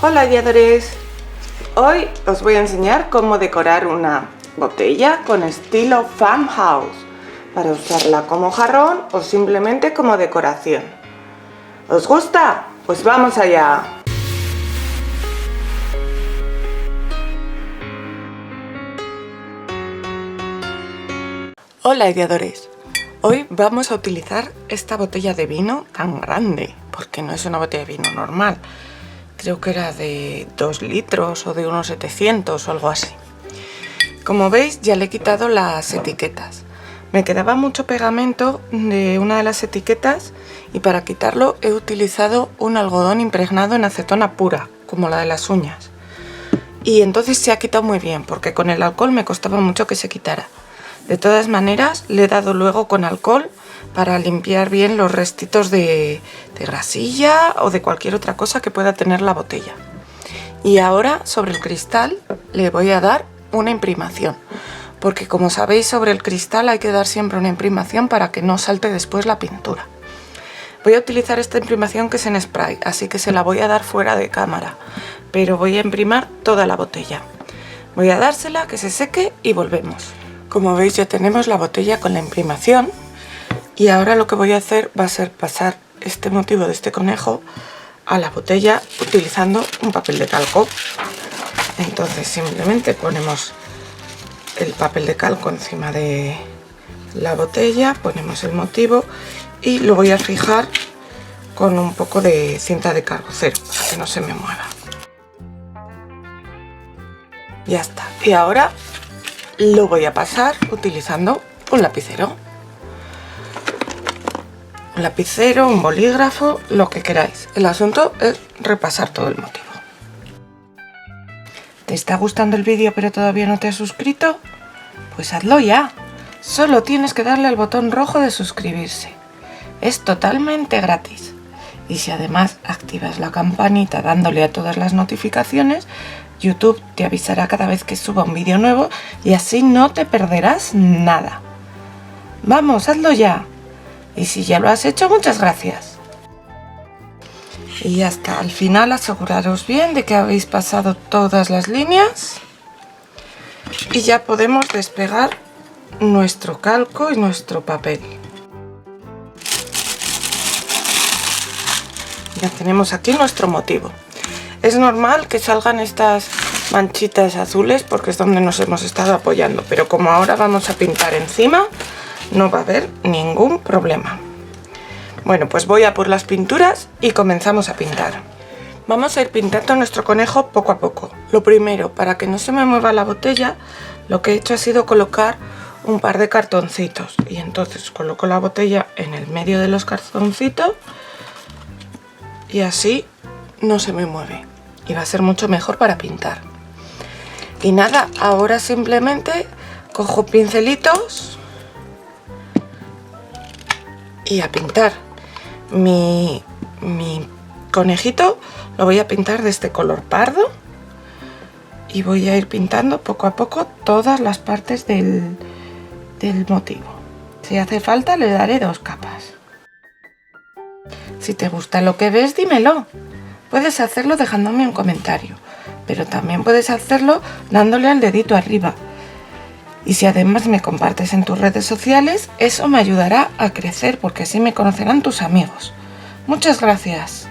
Hola aviadores, hoy os voy a enseñar cómo decorar una botella con estilo farmhouse para usarla como jarrón o simplemente como decoración. ¿Os gusta? Pues vamos allá. Hola aviadores, hoy vamos a utilizar esta botella de vino tan grande, porque no es una botella de vino normal. Creo que era de 2 litros o de unos 700 o algo así. Como veis, ya le he quitado las etiquetas. Me quedaba mucho pegamento de una de las etiquetas y para quitarlo he utilizado un algodón impregnado en acetona pura, como la de las uñas. Y entonces se ha quitado muy bien, porque con el alcohol me costaba mucho que se quitara. De todas maneras, le he dado luego con alcohol para limpiar bien los restitos de grasilla o de cualquier otra cosa que pueda tener la botella. Y ahora sobre el cristal le voy a dar una imprimación, porque como sabéis, sobre el cristal hay que dar siempre una imprimación para que no salte después la pintura. Voy a utilizar esta imprimación que es en spray, así que se la voy a dar fuera de cámara, pero voy a imprimar toda la botella. Voy a dársela, que se seque y volvemos. Como veis, ya tenemos la botella con la imprimación y ahora lo que voy a hacer va a ser pasar este motivo de este conejo a la botella utilizando un papel de calco. Entonces simplemente ponemos el papel de calco encima de la botella, ponemos el motivo y lo voy a fijar con un poco de cinta de carrocero para que no se me mueva. Ya está. Y ahora lo voy a pasar utilizando un lapicero. Un lapicero, un bolígrafo, lo que queráis. El asunto es repasar todo el motivo. ¿Te está gustando el vídeo pero todavía no te has suscrito? Pues hazlo ya. Solo tienes que darle al botón rojo de suscribirse. Es totalmente gratis. Y si además activas la campanita dándole a todas las notificaciones, YouTube te avisará cada vez que suba un vídeo nuevo y así no te perderás nada. Vamos, hazlo ya. Y si ya lo has hecho, muchas gracias. Y ya está. Al final aseguraros bien de que habéis pasado todas las líneas. Y ya podemos despegar nuestro calco y nuestro papel. Ya tenemos aquí nuestro motivo. Es normal que salgan estas manchitas azules porque es donde nos hemos estado apoyando, pero como ahora vamos a pintar encima, no va a haber ningún problema. Bueno, pues voy a por las pinturas y comenzamos a pintar. Vamos a ir pintando nuestro conejo poco a poco. Lo primero, para que no se me mueva la botella, lo que he hecho ha sido colocar un par de cartoncitos. Y entonces coloco la botella en el medio de los cartoncitos y así no se me mueve. Y va a ser mucho mejor para pintar. Y nada, ahora simplemente cojo pincelitos y a pintar. Mi conejito lo voy a pintar de este color pardo y voy a ir pintando poco a poco todas las partes del motivo. Si hace falta le daré 2 capas. Si te gusta lo que ves, dímelo. Puedes hacerlo dejándome un comentario, pero también puedes hacerlo dándole al dedito arriba. Y si además me compartes en tus redes sociales, eso me ayudará a crecer porque así me conocerán tus amigos. Muchas gracias.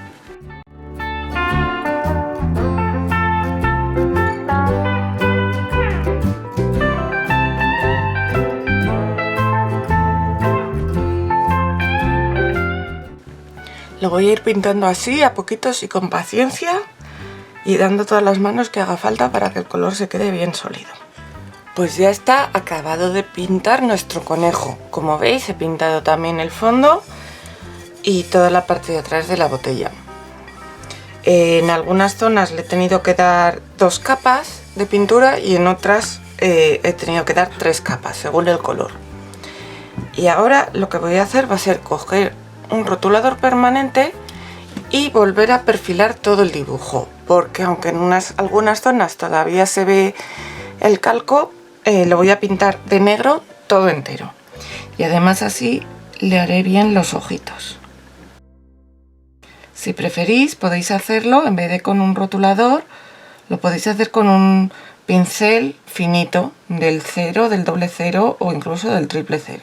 Lo voy a ir pintando así, a poquitos y con paciencia, y dando todas las manos que haga falta para que el color se quede bien sólido. Pues ya está acabado de pintar nuestro conejo. Como veis, he pintado también el fondo y toda la parte de atrás de la botella. En algunas zonas le he tenido que dar 2 capas de pintura y en otras he tenido que dar 3 capas, según el color. Y ahora lo que voy a hacer va a ser coger un rotulador permanente y volver a perfilar todo el dibujo, porque aunque en algunas zonas todavía se ve el calco, lo voy a pintar de negro todo entero y además así le haré bien los ojitos. Si preferís podéis hacerlo, en vez de con un rotulador, lo podéis hacer con un pincel finito del 0, del doble 0 o incluso del triple 0.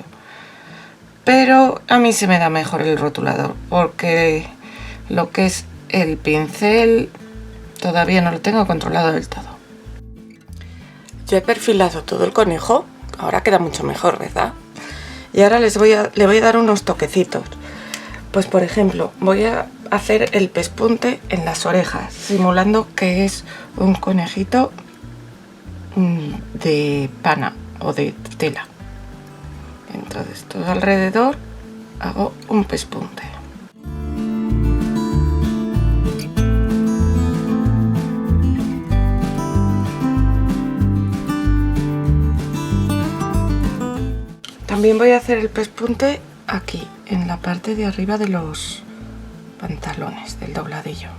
Pero a mí se me da mejor el rotulador porque lo que es el pincel todavía no lo tengo controlado del todo. Ya he perfilado todo el conejo, ahora queda mucho mejor, ¿verdad? Y ahora le voy a dar unos toquecitos. Pues por ejemplo, voy a hacer el pespunte en las orejas, simulando que es un conejito de pana o de tela. Entonces todo alrededor hago un pespunte. También voy a hacer el pespunte aquí, en la parte de arriba de los pantalones, del dobladillo.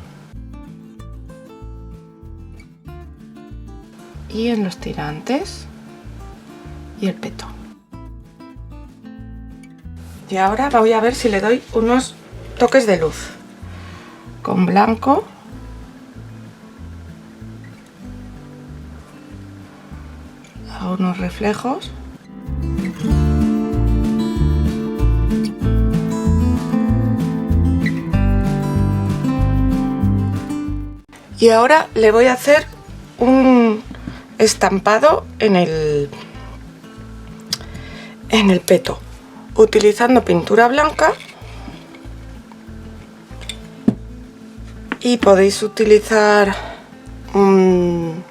Y en los tirantes y el peto. Y ahora voy a ver si le doy unos toques de luz. Con blanco. Hago unos reflejos. Y ahora le voy a hacer un estampado en el peto, utilizando pintura blanca, y podéis utilizar una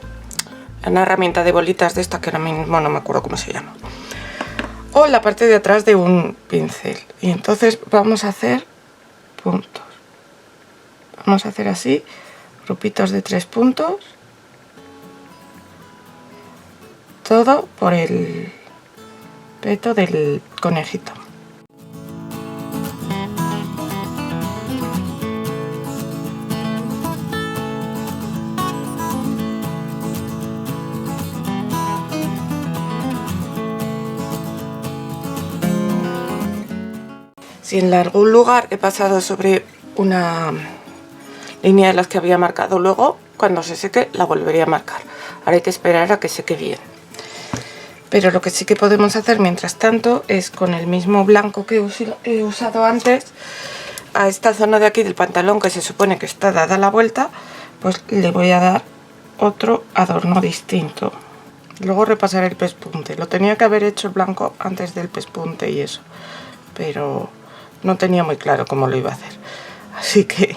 herramienta de bolitas de esta que ahora mismo no me acuerdo cómo se llama, o la parte de atrás de un pincel. Y entonces vamos a hacer puntos, vamos a hacer así, grupitos de 3 puntos, todo por el peto del conejito. Si en algún lugar he pasado sobre una línea de las que había marcado, luego cuando se seque la volvería a marcar. Ahora hay que esperar a que seque bien. Pero lo que sí que podemos hacer mientras tanto es con el mismo blanco que he usado antes, a esta zona de aquí del pantalón, que se supone que está dada la vuelta, pues le voy a dar otro adorno distinto. Luego repasaré el pespunte. Lo tenía que haber hecho el blanco antes del pespunte y eso, pero no tenía muy claro cómo lo iba a hacer. Así que...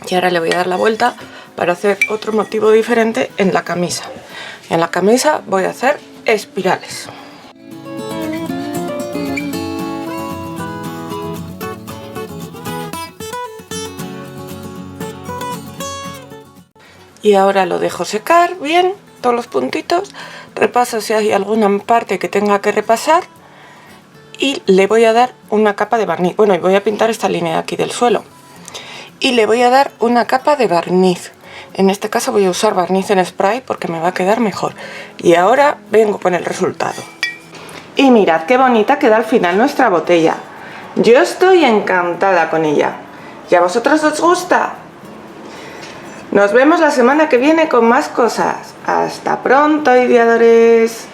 Y ahora le voy a dar la vuelta para hacer otro motivo diferente en la camisa. En la camisa voy a hacer espirales. Y ahora lo dejo secar bien, todos los puntitos. Repaso si hay alguna parte que tenga que repasar. Y le voy a dar una capa de barniz. Bueno, y voy a pintar esta línea de aquí del suelo. Y le voy a dar una capa de barniz. En este caso voy a usar barniz en spray porque me va a quedar mejor. Y ahora vengo con el resultado. Y mirad qué bonita queda al final nuestra botella. Yo estoy encantada con ella. ¿Y a vosotros os gusta? Nos vemos la semana que viene con más cosas. Hasta pronto, ideadores.